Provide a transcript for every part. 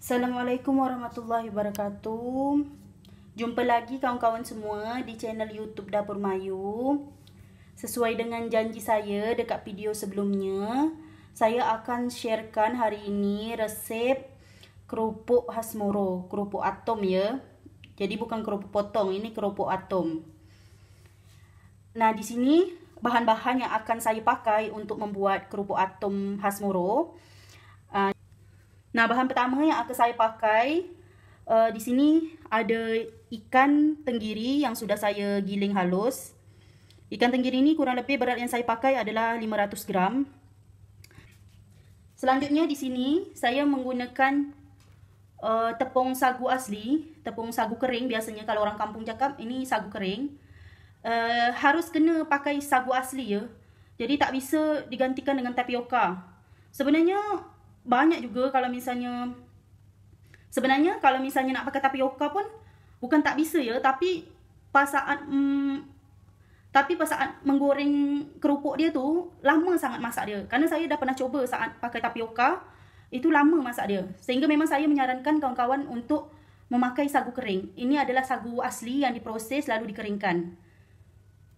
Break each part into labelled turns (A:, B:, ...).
A: Assalamualaikum warahmatullahi wabarakatuh. Jumpa lagi kawan-kawan semua di channel YouTube Dapur Mayu. Sesuai dengan janji saya dekat video sebelumnya, saya akan sharekan hari ini resep kerupuk khas Moro, kerupuk atom ya. Jadi bukan kerupuk potong, ini kerupuk atom. Nah, di sini bahan-bahan yang akan saya pakai untuk membuat kerupuk atom khas Moro. Nah, bahan pertama yang akan saya pakai di sini ada ikan tenggiri yang sudah saya giling halus. Ikan tenggiri ini kurang lebih berat yang saya pakai adalah 500 gram. Selanjutnya di sini saya menggunakan tepung sagu asli, tepung sagu kering. Biasanya kalau orang kampung cakap ini sagu kering. Harus kena pakai sagu asli ya. Jadi tak bisa digantikan dengan tapioka. Sebenarnya banyak juga kalau misalnya nak pakai tapioka pun bukan tak bisa ya, tapi pas saat menggoreng kerupuk dia tu lama sangat masak dia. Karena saya dah pernah coba saat pakai tapioka, itu lama masak dia. Sehingga memang saya menyarankan kawan-kawan untuk memakai sagu kering. Ini adalah sagu asli yang diproses lalu dikeringkan.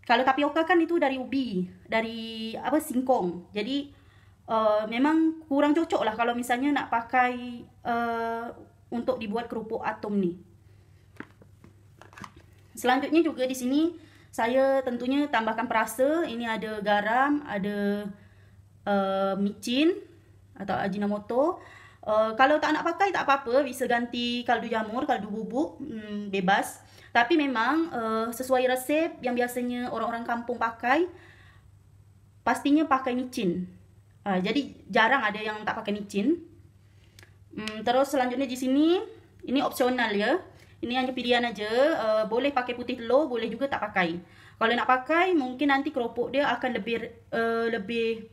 A: Kalau tapioka kan itu dari ubi, dari singkong. Jadi memang kurang cocok lah kalau misalnya nak pakai untuk dibuat kerupuk atom ni. Selanjutnya juga di sini saya tentunya tambahkan perasa. Ini ada garam, ada micin atau ajinomoto. Kalau tak nak pakai tak apa-apa, bisa ganti kaldu jamur, kaldu bubuk, bebas. Tapi memang sesuai resep yang biasanya orang-orang kampung pakai, pastinya pakai micin. Jadi jarang ada yang tak pakai micin. Terus selanjutnya di sini, ini opsional ya. Ini hanya pilihan aja. Boleh pakai putih telur, boleh juga tak pakai. Kalau nak pakai, mungkin nanti kerupuk dia akan lebih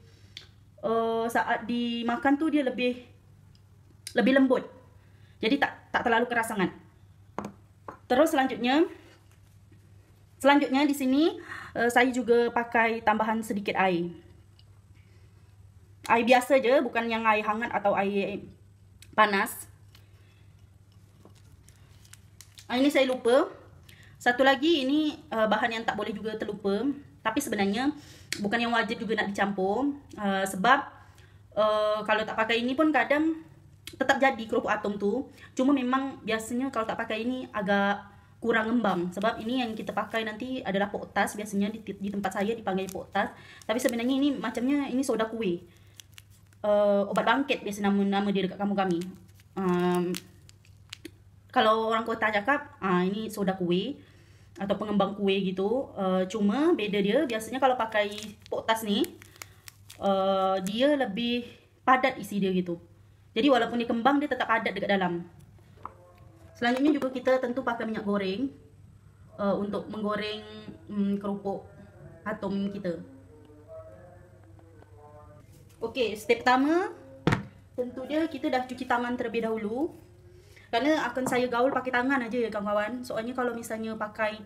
A: saat dimakan tu dia lebih lembut. Jadi tak terlalu keras sangat. Terus selanjutnya di sini saya juga pakai tambahan sedikit air. Air biasa je, bukan yang air hangat atau air panas. Ini saya lupa. Satu lagi, ini bahan yang tak boleh juga terlupa. Tapi sebenarnya bukan yang wajib juga nak dicampur. Sebab kalau tak pakai ini pun kadang tetap jadi kerupuk atom tu. Cuma memang biasanya kalau tak pakai ini agak kurang ngembang. Sebab ini yang kita pakai nanti adalah potas. Biasanya di tempat saya dipanggil potas. Tapi sebenarnya ini macamnya ini soda kuih. Obat bangkit biasa nama dia dekat kampung kami. Kalau orang kota cakap ini soda kuih atau pengembang kuih gitu. Cuma beda dia, biasanya kalau pakai potas ni dia lebih padat isi dia gitu. Jadi walaupun dia kembang, dia tetap padat dekat dalam. Selanjutnya juga kita tentu pakai minyak goreng untuk menggoreng kerupuk atom kita. Okey, step pertama, tentu dia kita dah cuci tangan terlebih dahulu. Kerana akan saya gaul pakai tangan aja ya kawan-kawan. Soalnya kalau misalnya pakai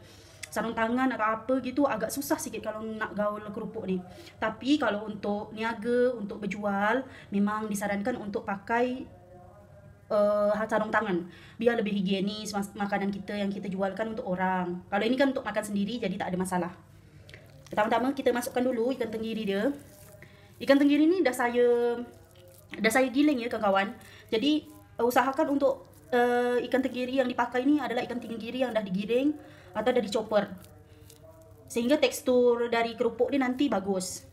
A: sarung tangan atau apa gitu agak susah sikit kalau nak gaul kerupuk ni. Tapi kalau untuk niaga, untuk berjual, memang disarankan untuk pakai sarung tangan. Biar lebih higienis makanan kita yang kita jualkan untuk orang. Kalau ini kan untuk makan sendiri, jadi tak ada masalah. Pertama-tama kita masukkan dulu ikan tenggiri dia. Ikan tenggiri ni dah saya giling ya kawan-kawan. Jadi usahakan untuk ikan tenggiri yang dipakai ni adalah ikan tenggiri yang dah digiling atau dah dichopper. Sehingga tekstur dari kerupuk dia nanti bagus.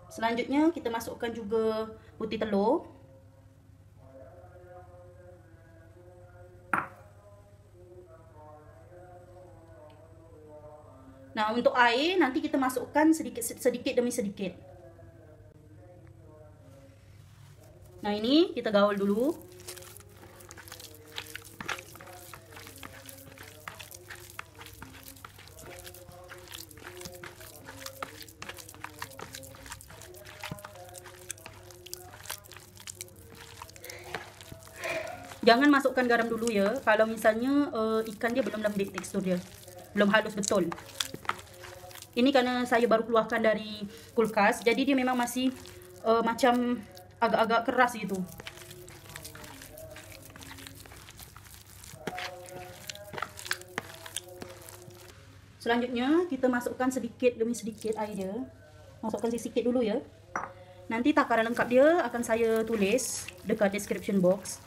A: Selanjutnya kita masukkan juga putih telur. Nah, untuk air nanti kita masukkan sedikit demi sedikit. Nah, ini kita gaul dulu. Jangan masukkan garam dulu ya. Kalau misalnya ikan dia belum lembut tekstur dia. Belum halus betul. Ini karena saya baru keluarkan dari kulkas, jadi dia memang masih macam agak-agak keras gitu. Selanjutnya kita masukkan sedikit demi sedikit air dia. Masukkan sikit dulu ya. Nanti takaran lengkap dia akan saya tulis dekat description box.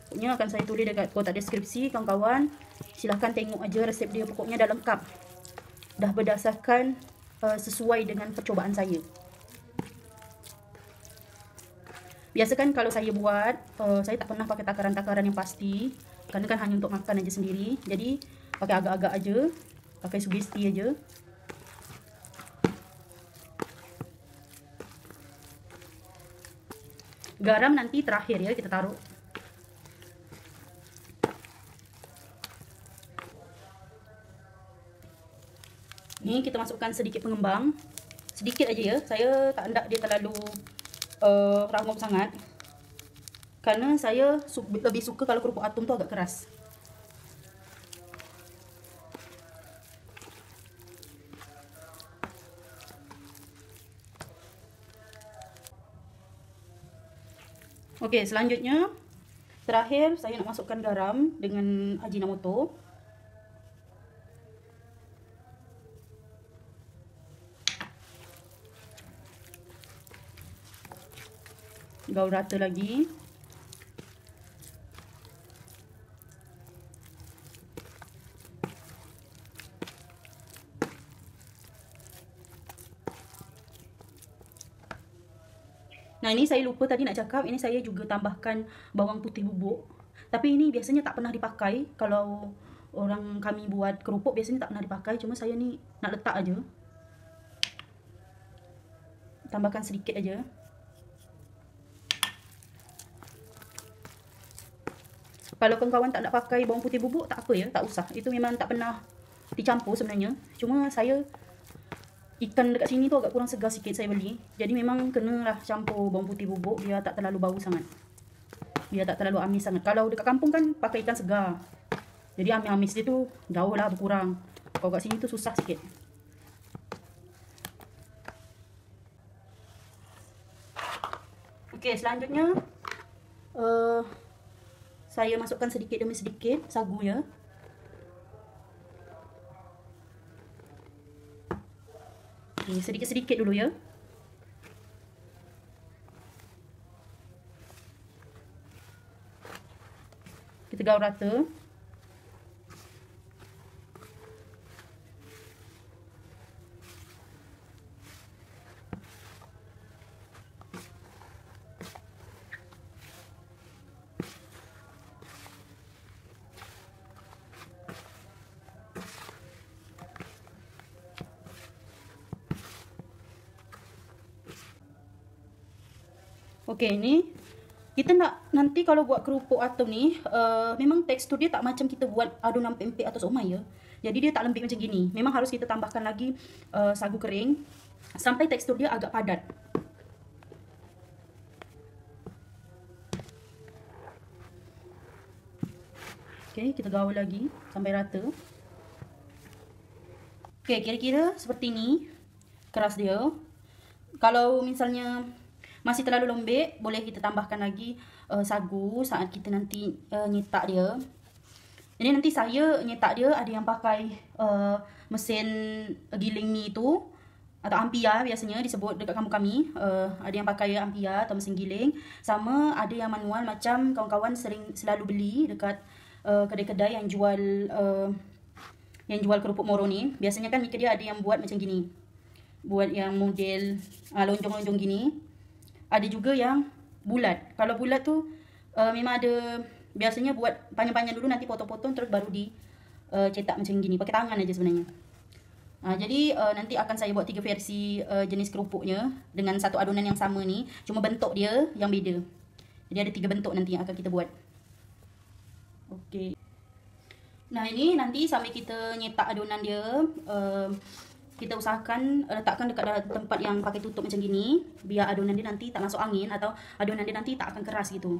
A: Pokoknya akan saya tulis dekat kotak deskripsi kawan-kawan. Silahkan tengok aja resep dia, pokoknya dah lengkap. Dah berdasarkan sesuai dengan percobaan saya. Biasa kan kalau saya buat, saya tak pernah pakai takaran-takaran yang pasti. Kerana kan hanya untuk makan aja sendiri. Jadi pakai agak-agak aja, pakai sugesti aja. Garam nanti terakhir ya kita taruh. Ni kita masukkan sedikit pengembang. Sedikit aja ya. Saya tak hendak dia terlalu rangup sangat. Kerana saya lebih suka kalau kerupuk atum tu agak keras. Okey, selanjutnya terakhir saya nak masukkan garam dengan Ajinomoto. Gaul rata lagi. Nah, ini saya lupa tadi nak cakap, ini saya juga tambahkan bawang putih bubuk. Tapi ini biasanya tak pernah dipakai. Kalau orang kami buat kerupuk biasanya tak pernah dipakai. Cuma saya ni nak letak aja. Tambahkan sedikit aja. Kalau kawan-kawan tak nak pakai bawang putih bubuk, tak apa ya, tak usah. Itu memang tak pernah dicampur sebenarnya. Cuma saya ikan dekat sini tu agak kurang segar sikit saya beli. Jadi memang kenalah campur bawang putih bubuk biar tak terlalu bau sangat. Biar tak terlalu amis sangat. Kalau dekat kampung kan pakai ikan segar. Jadi amis-amis dia tu jauh lah berkurang. Kalau kat sini tu susah sikit. Okey, selanjutnya saya masukkan sedikit demi sedikit sagu ya. Sedikit-sedikit dulu ya. Kita gaul rata. Okey, ni kita nak nanti kalau buat kerupuk atum ni memang tekstur dia tak macam kita buat adunan pempek atau somai ya. Jadi dia tak lembik macam gini. Memang harus kita tambahkan lagi sagu kering sampai tekstur dia agak padat. Okey, kita gaul lagi sampai rata. Okey, kira-kira seperti ni keras dia. Kalau misalnya masih terlalu lembek, boleh kita tambahkan lagi sagu saat kita nanti nyetak dia. Jadi nanti saya nyetak dia ada yang pakai mesin giling mi tu atau ampia biasanya disebut dekat kampung kami. Ada yang pakai ampia atau mesin giling. Sama ada yang manual macam kawan-kawan selalu beli dekat kedai-kedai yang jual kerupuk moro ni. Biasanya kan dia ada yang buat macam gini. Buat yang model lonjong-lonjong gini. Ada juga yang bulat. Kalau bulat tu memang ada, biasanya buat panjang-panjang dulu, nanti potong-potong terus baru cetak macam gini. Pakai tangan aja sebenarnya. Jadi nanti akan saya buat 3 versi jenis kerupuknya dengan satu adunan yang sama ni. Cuma bentuk dia yang beda. Jadi ada 3 bentuk nanti yang akan kita buat. Okey. Nah, ini nanti sambil kita nyetak adunan dia, kita usahakan letakkan dekat tempat yang pakai tutup macam gini, biar adunan dia nanti tak masuk angin atau adunan dia nanti tak akan keras gitu.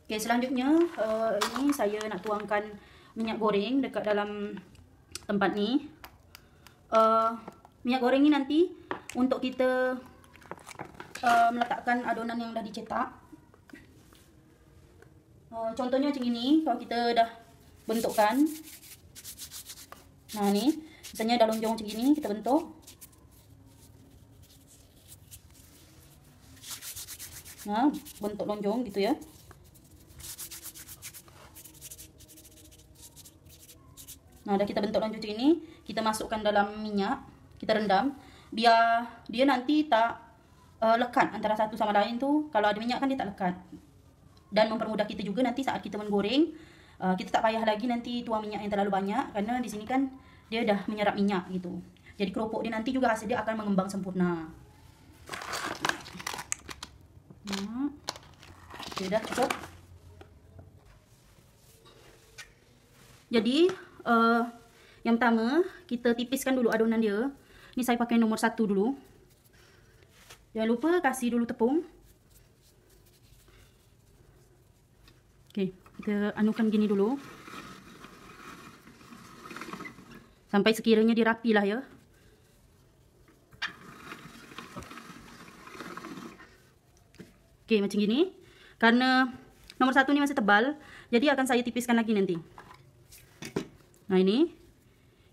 A: Okey, selanjutnya ini saya nak tuangkan minyak goreng dekat dalam tempat ni. Minyak goreng ni nanti untuk kita meletakkan adunan yang dah dicetak. Contohnya macam ini, kalau kita dah bentukkan. Nah ni, misalnya dah lonjong macam gini, kita bentuk. Nah, bentuk lonjong gitu ya. Nah, dah kita bentuk lonjong macam ini, kita masukkan dalam minyak, kita rendam, biar dia nanti tak lekat antara satu sama lain tu. Kalau ada minyak kan dia tak lekat. Dan mempermudah kita juga nanti saat kita menggoreng, kita tak payah lagi nanti tuang minyak yang terlalu banyak, kerana di sini kan dia dah menyerap minyak gitu. Jadi keropok dia nanti juga hasil dia akan mengembang sempurna. Okey, dah cukup. Jadi yang pertama kita tipiskan dulu adunan dia. Ni saya pakai nombor 1 dulu. Jangan lupa kasih dulu tepung. Okey, kita anukan gini dulu. Sampai sekiranya dia rapi lah ya. Okey, macam gini. Karena nomor 1 ni masih tebal, jadi akan saya tipiskan lagi nanti. Nah ini,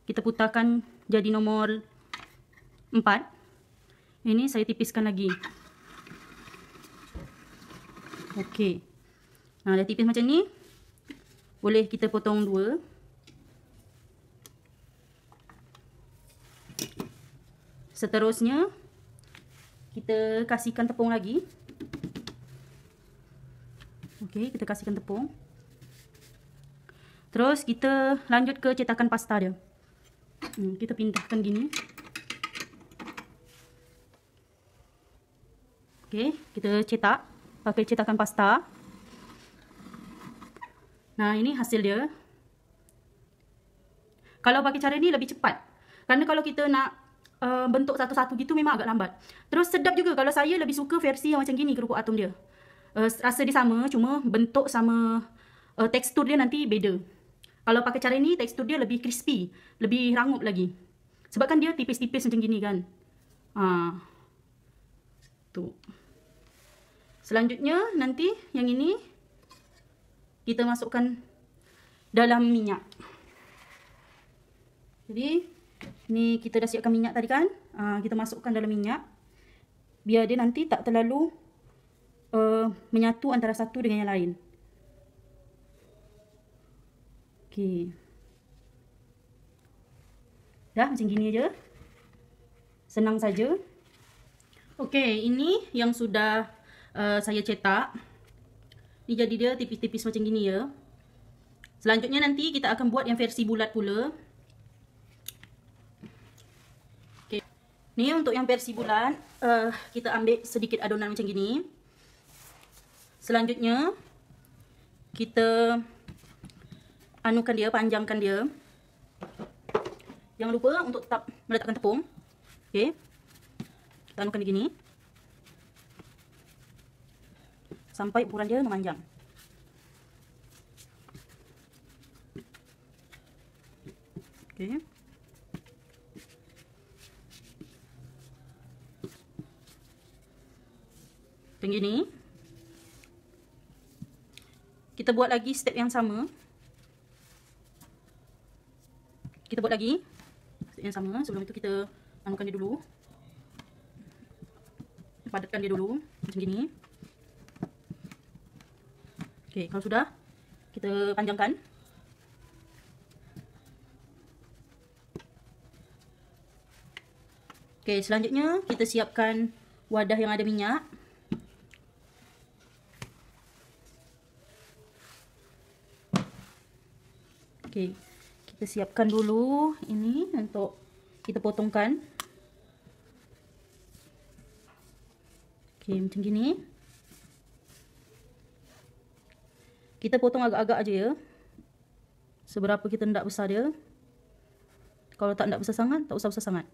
A: kita putarkan jadi nomor 4. Ini saya tipiskan lagi. Okey. Nah, dah tipis macam ni. Boleh kita potong 2. Seterusnya, kita kasihkan tepung lagi. Okey, kita kasihkan tepung. Terus kita lanjut ke cetakan pasta dia. Kita pindahkan gini. Okey, kita cetak pakai cetakan pasta. Nah, ini hasil dia. Kalau pakai cara ni lebih cepat. Kerana kalau kita nak bentuk satu-satu gitu memang agak lambat. Terus sedap juga. Kalau saya lebih suka versi yang macam gini keropok atom dia. Rasa dia sama, cuma bentuk sama tekstur dia nanti beda. Kalau pakai cara ni tekstur dia lebih crispy, lebih rangup lagi. Sebab kan dia tipis-tipis macam gini kan. Tu. Selanjutnya nanti yang ini kita masukkan dalam minyak. Jadi ni kita dah siapkan minyak tadi kan. Kita masukkan dalam minyak. Biar dia nanti tak terlalu menyatu antara satu dengan yang lain. Okey. Dah macam gini aja. Senang saja. Okey, ini yang sudah saya cetak. Ni jadi dia tipis-tipis macam gini ya. Selanjutnya nanti kita akan buat yang versi bulat pula. Okey. Ni untuk yang versi bulat, kita ambil sedikit adunan macam gini. Selanjutnya kita anukan dia, panjangkan dia. Jangan lupa untuk tetap meletakkan tepung. Okey. Kita anukan begini sampai ukuran dia memanjang. Okey. Macam gini. Kita buat lagi step yang sama. Kita buat lagi step yang sama. Sebelum itu kita anukan dia dulu. Padatkan dia dulu macam gini. Okey, kalau sudah kita panjangkan. Okey, selanjutnya kita siapkan wadah yang ada minyak. Okey, kita siapkan dulu ini untuk kita potongkan. Okey, macam gini. Kita potong agak-agak aja ya. Seberapa kita hendak besar dia. Kalau tak hendak besar sangat, tak usah besar sangat.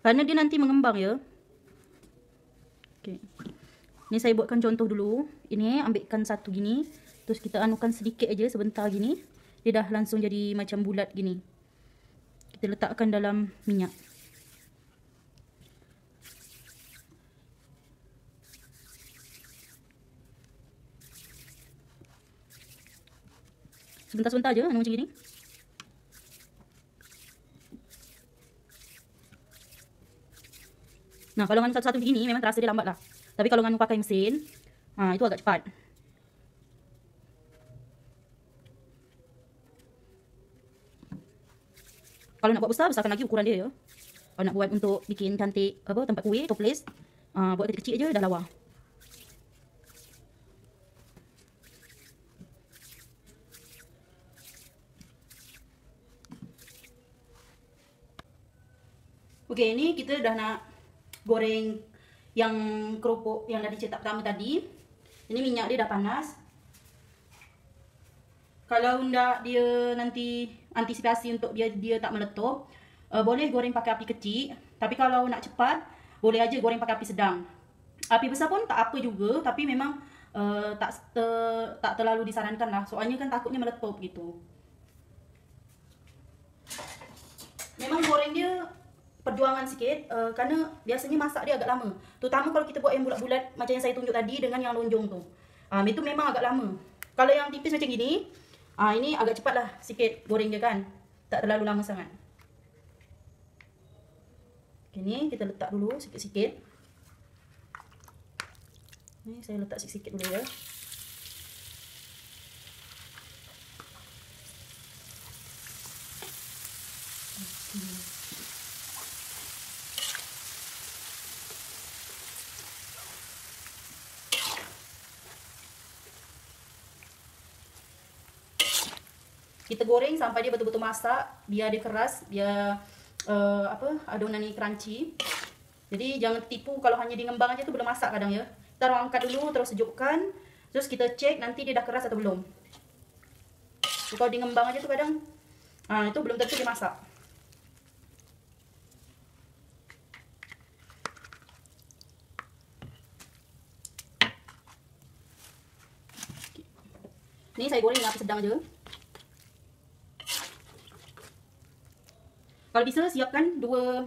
A: Kerana dia nanti mengembang ya. Okey. Ni saya buatkan contoh dulu. Ini ambilkan satu gini. Terus kita anukan sedikit aja sebentar gini. Dia dah langsung jadi macam bulat gini. Kita letakkan dalam minyak. sebentar-sebentar aja macam gini. Nah, kalau nganu satu-satu begini memang terasa dia lambat lah. Tapi kalau nganu pakai mesin, itu agak cepat. Kalau nak buat besar, besarkan lagi ukuran dia ya. Kalau nak buat untuk bikin cantik apa tempat kuih, toples, buat kecil-kecil aja dah lawa. Okey, ni kita dah nak goreng yang keropok yang dah dicetak pertama tadi. Ini minyak dia dah panas. Kalau ndak dia nanti antisipasi untuk dia tak meletup, boleh goreng pakai api kecil. Tapi kalau nak cepat, boleh aja goreng pakai api sedang. Api besar pun tak apa juga, tapi memang tak terlalu disarankan lah. Soalnya kan takutnya meletup gitu. Memang goreng dia perjuangan sikit, kerana biasanya masak dia agak lama. Terutama kalau kita buat yang bulat-bulat macam yang saya tunjuk tadi dengan yang lonjong tu. Itu memang agak lama. Kalau yang tipis macam gini, ini agak cepat lah sikit goreng dia kan. Tak terlalu lama sangat. Okay, ni kita letak dulu sikit-sikit. Ni saya letak sikit-sikit dulu ya. Okay. Kita goreng sampai dia betul-betul masak, biar dia keras, biar adonan ni crunchy. Jadi jangan tipu kalau hanya di ngembang aja tu belum masak kadang ya. Kita angkat dulu, terus sejukkan, terus kita cek nanti dia dah keras atau belum. Kalau di ngembang aja tu kadang itu belum tentu dia masak. Ni saya goreng dengan api sedang aja. Kalau bisa siapkan dua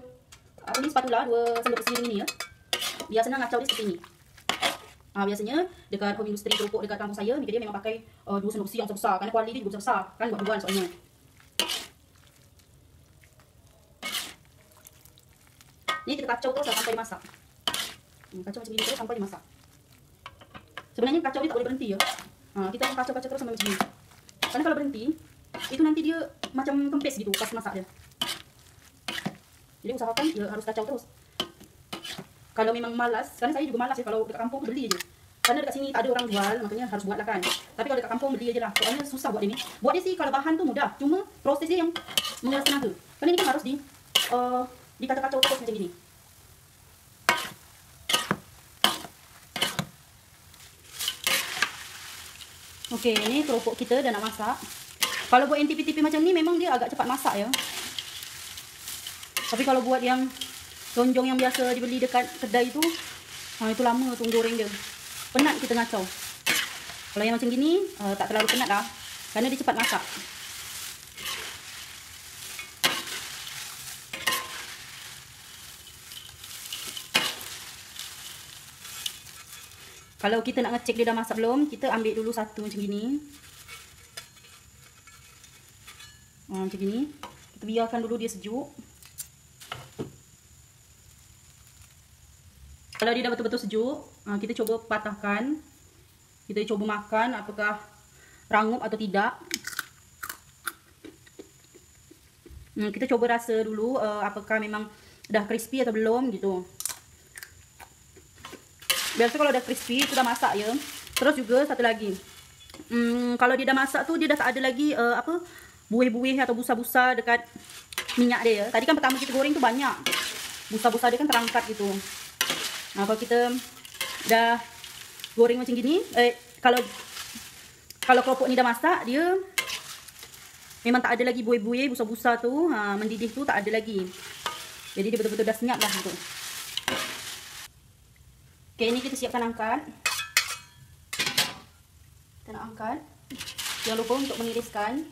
A: spatula, 2 sendok piring ini ya. Biar senang ngacau dia seperti ini. Biasanya dekat home industri keropok dekat kampung saya, dia memang pakai 2 sendok besi yang besar, kerana kuali dia juga besar kan buat duan soalnya. Ni kita kacau terus sampai dimasak. Kacau macam ini terus sampai dimasak. Sebenarnya kacau dia tak boleh berhenti ya. Kita kacau-kacau terus sampai macam ni. Karena kalau berhenti, itu nanti dia macam kempis gitu pas masak dia. Jadi usahakan dia harus kacau terus. Kalau memang malas, karena saya juga malas ya kalau dekat kampung beli aja. Karena dekat sini tak ada orang jual, makanya harus buat lah kan. Tapi kalau dekat kampung beli aja lah, soalnya susah buat ini. Buat dia sih kalau bahan tu mudah, cuma proses dia yang menguras tenaga. Karena ini kan harus dikacau-kacau terus macam ini. Okey, ni keropok kita dah nak masak. Kalau buat yang tipi-tipi macam ni memang dia agak cepat masak ya. Tapi kalau buat yang lonjong yang biasa dibeli dekat kedai tu, itu lama tu goreng dia. Penat kita ngacau. Kalau yang macam gini, tak terlalu penat lah. Kerana dia cepat masak. Kalau kita nak ngecek dia dah masak belum, kita ambil dulu satu macam gini. Macam gini. Kita biarkan dulu dia sejuk. Kalau dia dah betul-betul sejuk, kita cuba patahkan. Kita cuba makan apakah rangup atau tidak. Kita cuba rasa dulu apakah memang dah crispy atau belum gitu. Biasa kalau dah crispy, itu dah masak ya. Terus juga satu lagi. Kalau dia dah masak tu, dia dah tak ada lagi buih-buih atau busa-busa dekat minyak dia ya. Tadi kan pertama kita goreng tu banyak. Busa-busa dia kan terangkat gitu. Kalau kita dah goreng macam gini, kalau keropok ni dah masak, dia memang tak ada lagi buih-buih, busa-busa tu, mendidih tu tak ada lagi. Jadi dia betul-betul dah senyap lah gitu. Okey, ni kita siapkan angkat. Kita nak angkat. Jangan lupa untuk mengiriskan.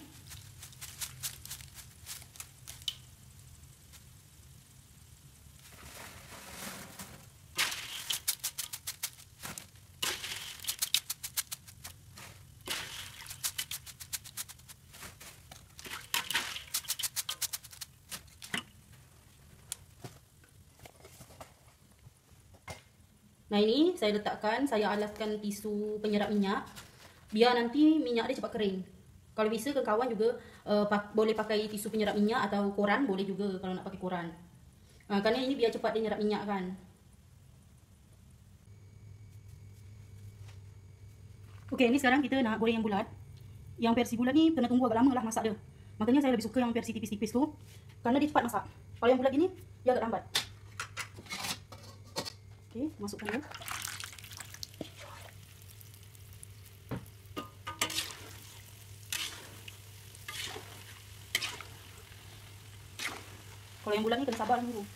A: Nah ini saya letakkan, saya alaskan tisu penyerap minyak biar nanti minyak dia cepat kering. Kalau bisa ke kawan juga boleh pakai tisu penyerap minyak atau koran, boleh juga kalau nak pakai koran. Karena ini biar cepat dia nyerap minyak kan. Okey, ni sekarang kita nak goreng yang bulat. Yang versi bulat ni kena tunggu agak lama lah masak dia. Makanya saya lebih suka yang versi tipis-tipis tu, karena dia cepat masak. Kalau yang bulat gini, dia agak lambat. Okey, masukkan dia. Kalau yang bulat ni kena sabar dulu.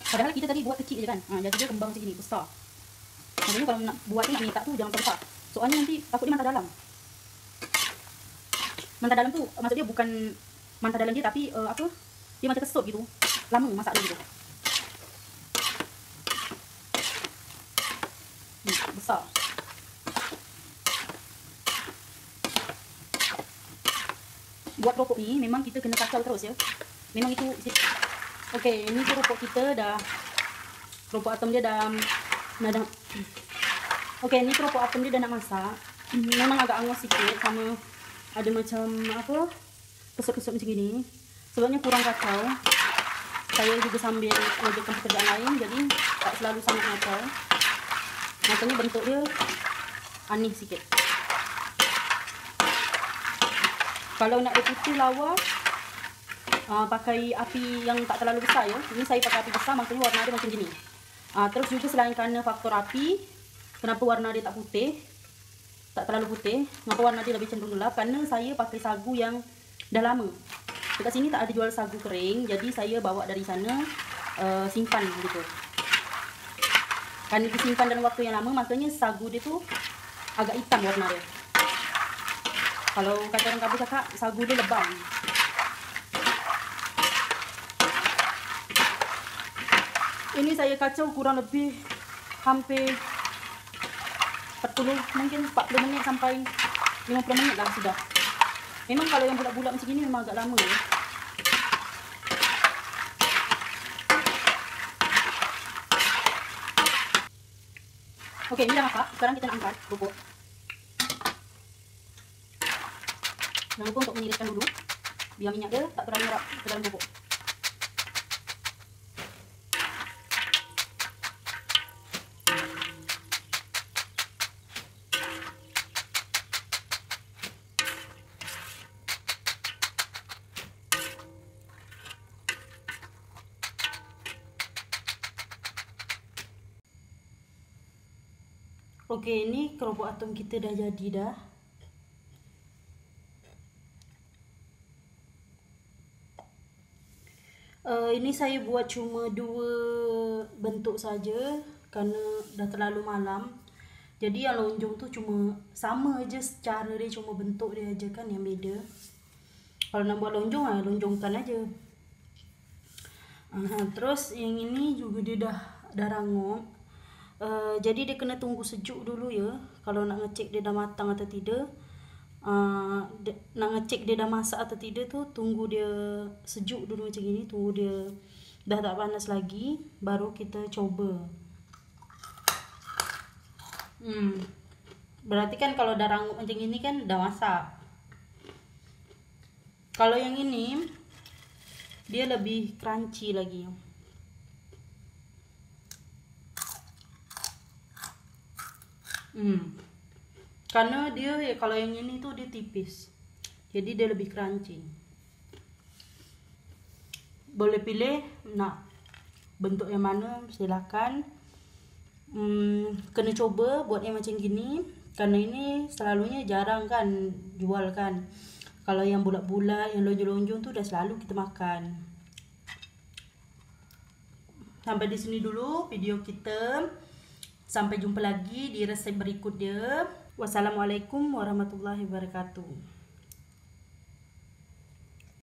A: Padahal kita tadi buat kecil je kan. Jadi dia kembang macam ni, besar. Makanya kalau nak buat tu, nak minta tu jangan besar. Soalnya nanti takut dia mantah dalam. Mantah dalam tu maksud dia bukan mantah dalam dia, tapi dia macam kesut gitu. Lama masak dia gitu. Besar. Buat keropok ni memang kita kena kacau terus ya. Memang itu. Okey, ini keropok kita dah, keropok atom dia dah okey, ni keropok atom dia dah nak masak. Memang agak angus sikit, sama ada macam kesut-kesut macam gini. Sebabnya kurang kacau. Saya juga sambil mengerjakan pekerjaan lain, jadi tak selalu sama kacau. Makanya bentuk dia aneh sikit. Kalau nak dia putih lawa, pakai api yang tak terlalu besar ya. Ini saya pakai api besar, makanya warna dia macam gini. Terus juga selain kerana faktor api, kenapa warna dia tak putih, tak terlalu putih, kenapa warna dia lebih cenderung gelap, karena saya pakai sagu yang dah lama. Dekat sini tak ada jual sagu kering, jadi saya bawa dari sana simpan gitu. Karena disimpan dalam waktu yang lama, makanya sagu dia tu agak hitam warna dia. Kalau kata orang kampung cakap, sagu dia lebam. Ini saya kacau kurang lebih hampir 40, mungkin 40 minit sampai 50 minit lah sudah. Memang kalau yang bulat-bulat macam ni memang agak lama ya. Okey, ini dah masak. Sekarang kita nak angkat kerupuk. Jangan lupa untuk mengiriskan dulu, biar minyak dia tak terlalu nyerap ke dalam kerupuk. Okey, ini keropok atom kita dah jadi dah. Ini saya buat cuma 2 bentuk saja kerana dah terlalu malam. Jadi yang lonjong tu cuma sama aja, secara dia cuma bentuk dia aja kan yang beda. Kalau nak buat lonjong, lonjongkan aja. Terus yang ini juga dia dah rangup. Jadi dia kena tunggu sejuk dulu ya. Kalau nak ngecek dia dah matang atau tidak, nak ngecek dia dah masak atau tidak tu, tunggu dia sejuk dulu macam ni. Tunggu dia dah tak panas lagi, baru kita coba. Berarti kan kalau dah rangup macam ini kan dah masak. Kalau yang ini dia lebih crunchy lagi. Karena dia kalau yang ini tuh dia tipis, jadi dia lebih crunchy. Boleh pilih nak bentuk yang mana, silakan. Kena coba buat yang macam gini, karena ini selalunya jarang kan jual kan. Kalau yang bulat-bulat, yang lonjong-lonjong tu dah selalu kita makan. Sampai di sini dulu video kita. Sampai jumpa lagi di resep berikutnya. Wassalamualaikum warahmatullahi wabarakatuh.